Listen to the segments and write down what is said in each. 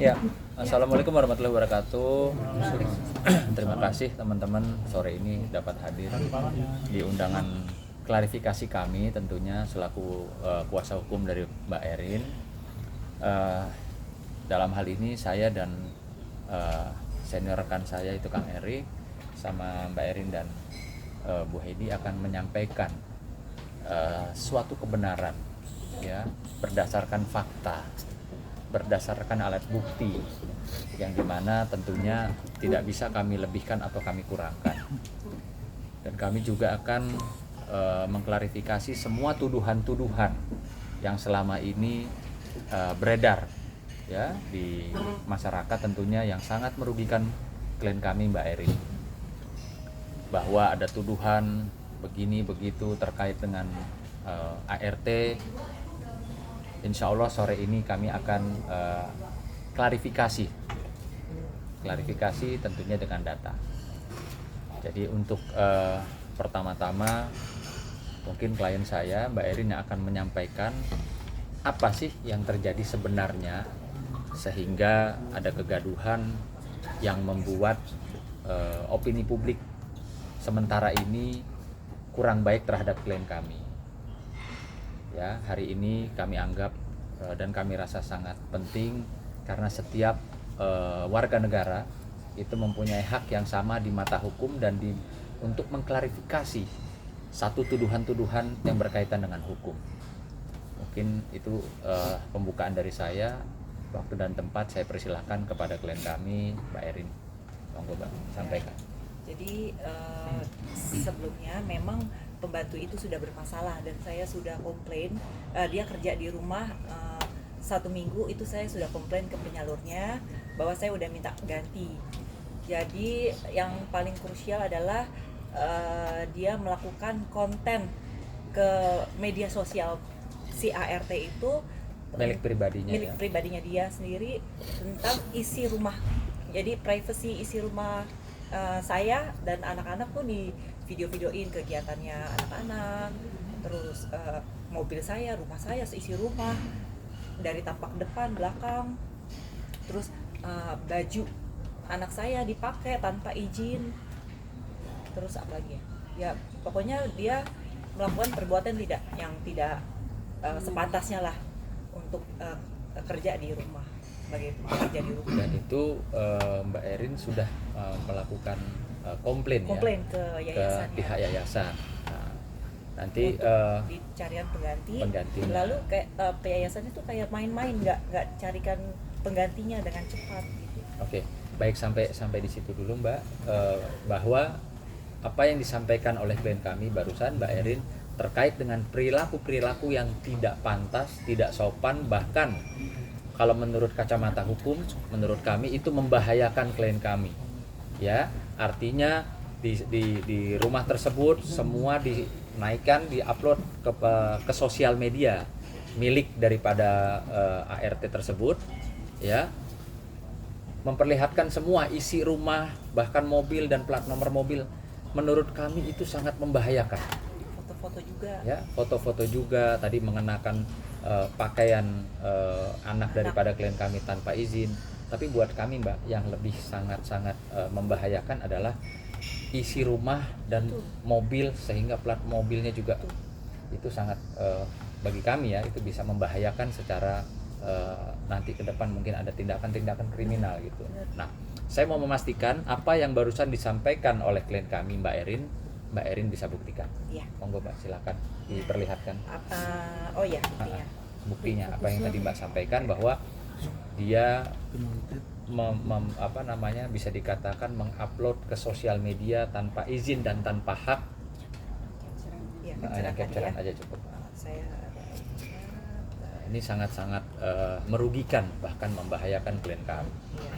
Ya, Assalamualaikum warahmatullahi wabarakatuh. Terima kasih teman-teman sore ini dapat hadir di undangan klarifikasi kami tentunya selaku kuasa hukum dari Mbak Erin. Dalam hal ini saya dan senior rekan saya itu Kang Eri sama Mbak Erin dan Bu Heidi akan menyampaikan suatu kebenaran ya berdasarkan fakta, berdasarkan alat bukti yang dimana tentunya tidak bisa kami lebihkan atau kami kurangkan. Dan kami juga akan mengklarifikasi semua tuduhan-tuduhan yang selama ini beredar ya di masyarakat tentunya yang sangat merugikan klien kami Mbak Erin, bahwa ada tuduhan begini begitu terkait dengan ART. Insya Allah sore ini kami akan klarifikasi tentunya dengan data. Jadi untuk pertama-tama mungkin klien saya Mbak Erin yang akan menyampaikan apa sih yang terjadi sebenarnya sehingga ada kegaduhan yang membuat opini publik sementara ini kurang baik terhadap klien kami. Ya, hari ini kami anggap dan kami rasa sangat penting karena setiap warga negara itu mempunyai hak yang sama di mata hukum dan untuk mengklarifikasi satu tuduhan-tuduhan yang berkaitan dengan hukum. Mungkin itu pembukaan dari saya. Waktu dan tempat saya persilahkan kepada klien kami Mbak Erin. Monggo Mbak, sampaikan. Jadi sebelumnya memang pembantu itu sudah bermasalah dan saya sudah komplain. Dia kerja di rumah 1 minggu itu saya sudah komplain ke penyalurnya bahwa saya udah minta ganti. Jadi yang paling krusial adalah dia melakukan konten ke media sosial si ART itu Milik pribadinya dia sendiri tentang isi rumah. Jadi privacy isi rumah saya dan anak-anak pun di video-videoin kegiatannya anak-anak, terus mobil saya, rumah saya, seisi rumah dari tampak depan, belakang, terus baju anak saya dipakai tanpa izin, terus apa lagi ya, pokoknya dia melakukan perbuatan yang tidak sepantasnya lah untuk kerja di rumah. Dan itu Mbak Erin sudah melakukan komplain ya ke pihak yayasan. Nah, nanti dicarian pengganti. Penggantinya. Lalu kayak yayasan itu kayak main-main, nggak carikan penggantinya dengan cepat gitu. Oke, baik sampai di situ dulu Mbak, bahwa apa yang disampaikan oleh klien kami barusan Mbak Erin terkait dengan perilaku yang tidak pantas, tidak sopan, bahkan kalau menurut kacamata hukum, menurut kami itu membahayakan klien kami. Ya, artinya di rumah tersebut semua dinaikkan, diupload ke sosial media milik daripada ART tersebut, ya, memperlihatkan semua isi rumah, bahkan mobil dan plat nomor mobil. Menurut kami itu sangat membahayakan. Foto-foto juga. Ya, foto-foto juga tadi mengenakan pakaian anak daripada klien kami tanpa izin. Tapi buat kami Mbak, yang lebih sangat-sangat membahayakan adalah isi rumah dan mobil sehingga plat mobilnya juga itu sangat bagi kami ya, itu bisa membahayakan secara nanti ke depan mungkin ada tindakan-tindakan kriminal gitu. Nah, saya mau memastikan apa yang barusan disampaikan oleh klien kami Mbak Erin bisa buktikan. Iya. Monggo Mbak, silakan diperlihatkan. Buktinya apa yang tadi Mbak sampaikan bahwa dia bisa dikatakan mengupload ke sosial media tanpa izin dan tanpa hak. Ya, capturean aja cukup. Ini sangat-sangat merugikan bahkan membahayakan klien kami. Iya.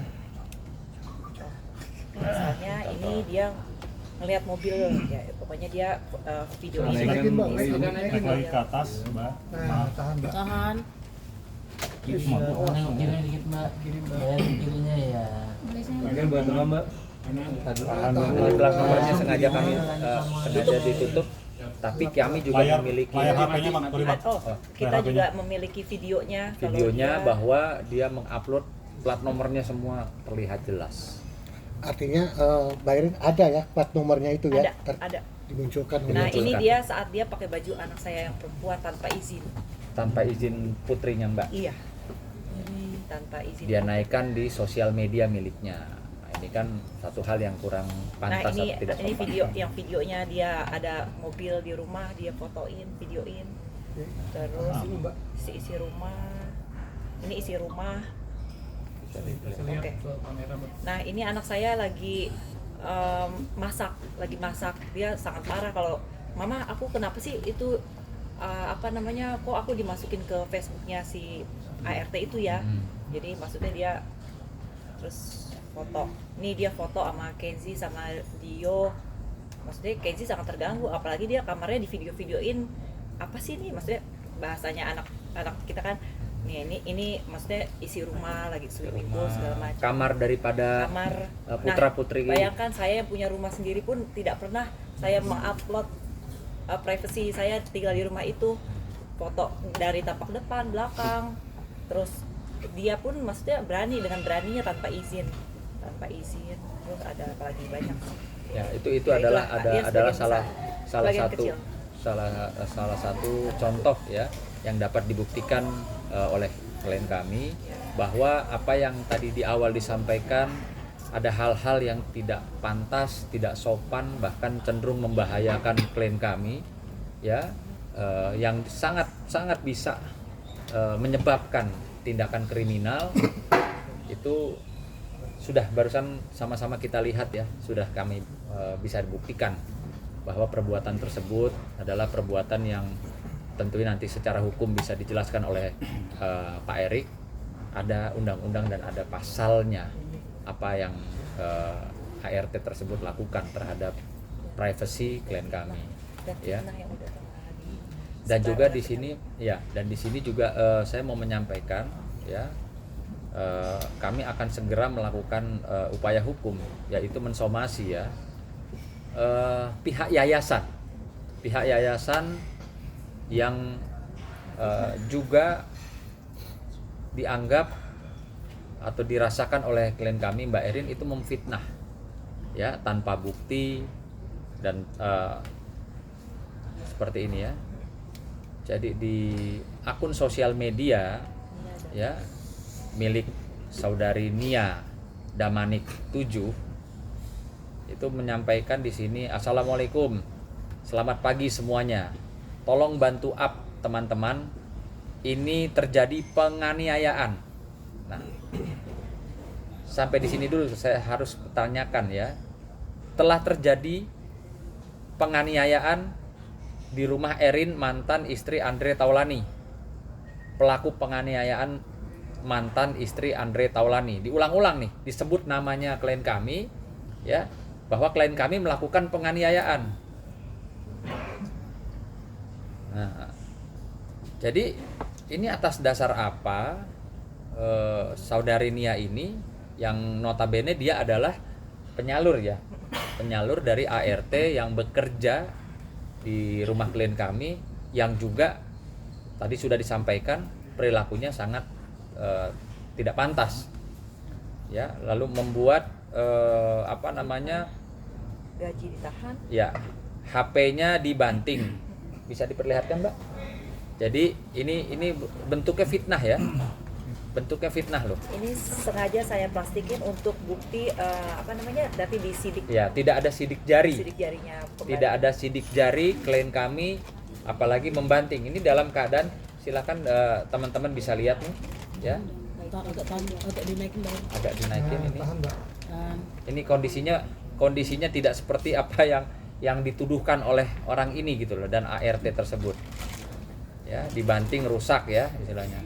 Misalnya ini dia ngelihat mobil ya, pokoknya dia video naikin lagi ke atas Mbak. Tahan. Kirim dikit Mbak. Kirinya ya. Bagian buat tengah Mbak. Plat nomornya sengaja ditutup, tapi kami juga memiliki kita juga memiliki videonya bahwa dia mengupload plat nomornya semua terlihat jelas. Artinya Mbak Erin ada ya plat nomornya itu ya? Ada. Dimunculkan oleh Nah, ini Dimunculkan. dia saat dia pakai baju anak saya yang perempuan tanpa izin. Tanpa izin putrinya Mbak. Iya. Tanpa izin. Dia naikkan di sosial media miliknya. Nah, ini kan satu hal yang kurang Nah, pantas ini atau tidak sopan. videonya dia ada mobil di rumah, dia fotoin, videoin. Terus isi rumah. Ini isi rumah. Oke. Nah, ini anak saya lagi masak. Dia sangat marah kalau, "Mama, aku kenapa sih itu kok aku dimasukin ke Facebooknya si ART itu ya?" Jadi maksudnya dia terus foto. Ini dia foto sama Kenzi sama Dio. Maksudnya Kenzi sangat terganggu, apalagi dia kamarnya di video-videoin. Apa sih ini? Maksudnya bahasanya anak kita kan. Nih, ini maksudnya isi rumah lagi swimming pool segala macam. Kamar daripada Kamar. putra-putri. Bayangkan saya yang punya rumah sendiri pun tidak pernah saya mengupload privacy saya tinggal di rumah itu, foto dari tapak depan, belakang. Terus dia pun maksudnya berani dengan beraninya tanpa izin. Terus ada apa lagi banyak. Ya, itu Ya, adalah itulah, dia adalah sebagian sebagian kecil. salah satu contoh ya yang dapat dibuktikan oleh klien kami bahwa apa yang tadi di awal disampaikan ada hal-hal yang tidak pantas, tidak sopan, bahkan cenderung membahayakan klien kami ya, yang sangat bisa menyebabkan tindakan kriminal. Itu sudah barusan sama-sama kita lihat ya, sudah kami bisa dibuktikan bahwa perbuatan tersebut adalah perbuatan yang tentunya nanti secara hukum bisa dijelaskan oleh Pak Erik. Ada undang-undang dan ada pasalnya apa yang ART tersebut lakukan terhadap privasi klien kami. Dan Ya. fitnah yang udah Dan juga di sini juga saya mau menyampaikan ya, kami akan segera melakukan upaya hukum, yaitu mensomasi ya pihak yayasan yang juga dianggap atau dirasakan oleh klien kami Mbak Erin itu memfitnah ya tanpa bukti dan seperti ini ya. Jadi di akun sosial media ya milik saudari Nia Damanik 7 itu menyampaikan di sini, "Assalamualaikum, selamat pagi semuanya. Tolong bantu up teman-teman. Ini terjadi penganiayaan." Nah, sampai di sini dulu saya harus tanyakan ya. Telah terjadi penganiayaan di rumah Erin, mantan istri Andre Taulani. Pelaku penganiayaan mantan istri Andre Taulani. Diulang-ulang nih, disebut namanya klien kami ya, bahwa klien kami melakukan penganiayaan. Nah, jadi ini atas dasar apa saudari Nia ini yang notabene dia adalah penyalur ya, penyalur dari ART yang bekerja di rumah klien kami, yang juga tadi sudah disampaikan perilakunya sangat tidak pantas ya, lalu membuat gaji ditahan. ya, HP-nya dibanting. Bisa diperlihatkan Mbak? Jadi ini bentuknya fitnah ya, bentuknya fitnah loh Ini sengaja saya plastikin untuk bukti nanti disidik. ya. Tidak ada sidik jari, Sidik jarinya pembantu. tidak ada sidik jari klien kami, apalagi membanting. Ini dalam keadaan, silakan teman-teman bisa lihat nih ya, agak dinaikin Bang. agak dinaikin ini. Tahan Mbak. Dan Ini kondisinya tidak seperti apa yang dituduhkan oleh orang ini gitu loh, dan ART tersebut ya, dibanting, rusak ya istilahnya.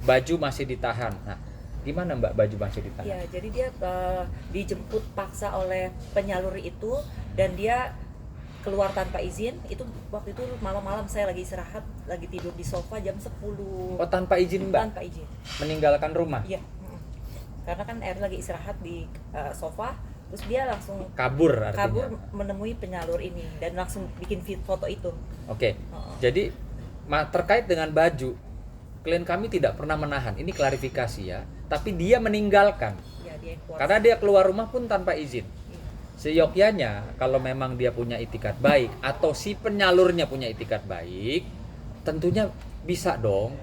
Baju masih ditahan. Nah, gimana Mbak baju masih ditahan? Ya, jadi dia dijemput paksa oleh penyalur itu dan dia keluar tanpa izin. Itu waktu itu malam-malam saya lagi istirahat, lagi tidur di sofa jam 10. Oh, tanpa izin Mbak? Tanpa izin. Meninggalkan rumah? Iya. Karena kan Erin lagi istirahat di sofa, terus dia langsung Kabur artinya? kabur menemui penyalur ini dan langsung bikin foto itu. Oke. Oh. Jadi terkait dengan baju, klien kami tidak pernah menahan. Ini klarifikasi ya. Tapi dia meninggalkan. Ya, dia yang kuasa. Karena dia keluar rumah pun tanpa izin. Iya. Seyogyanya kalau memang dia punya itikat baik atau si penyalurnya punya itikat baik, tentunya bisa dong,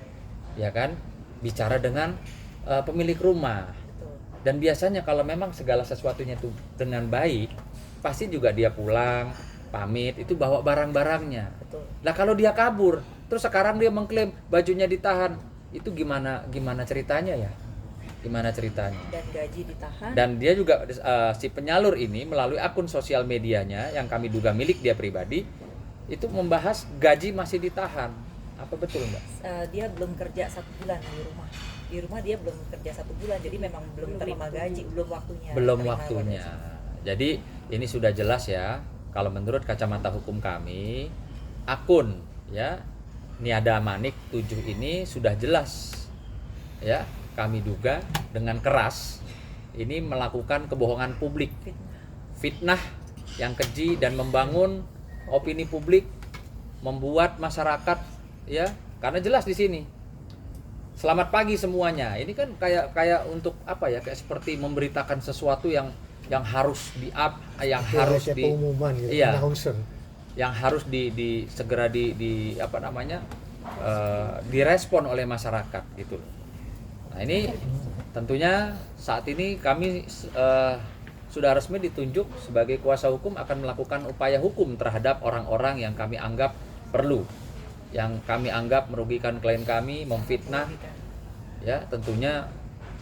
ya kan, bicara dengan pemilik rumah. Betul. Dan biasanya kalau memang segala sesuatunya itu dengan baik, pasti juga dia pulang, pamit, itu bawa barang-barangnya. Betul. Lah kalau dia kabur, terus sekarang dia mengklaim bajunya ditahan, itu gimana ceritanya ya? Gimana ceritanya? Dan gaji ditahan. Dan dia juga si penyalur ini melalui akun sosial medianya yang kami duga milik dia pribadi itu membahas gaji masih ditahan. Apa betul Mbak? Dia belum kerja 1 bulan di rumah. Di rumah dia belum kerja 1 bulan, jadi memang belum terima gaji, belum waktunya. Belum terima waktunya. gaji. Jadi ini sudah jelas ya. Kalau menurut kacamata hukum kami, akun ya Niada Manik 7 ini sudah jelas ya. Kami duga dengan keras ini melakukan kebohongan publik, fitnah yang keji dan membangun opini publik, membuat masyarakat ya, karena jelas di sini. Selamat pagi semuanya. Ini kan kayak untuk apa ya? Kayak seperti memberitakan sesuatu yang harus di-up, yang harus di pengumuman gitu, iya, announcer. yang harus segera di apa namanya? Direspon oleh masyarakat gitu. Nah, ini tentunya saat ini kami sudah resmi ditunjuk sebagai kuasa hukum akan melakukan upaya hukum terhadap orang-orang yang kami anggap perlu, yang kami anggap merugikan klien kami, memfitnah, ya tentunya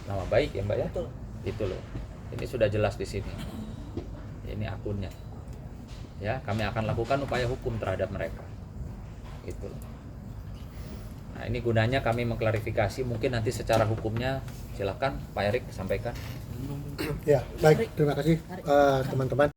nama baik ya Mbak ya. Betul. Itu loh. Ini sudah jelas di sini. Ini akunnya. Ya, kami akan lakukan upaya hukum terhadap mereka. Gitu loh. Nah, ini gunanya kami mengklarifikasi, mungkin nanti secara hukumnya silakan Pak Erik sampaikan. Ya, baik, terima kasih teman-teman.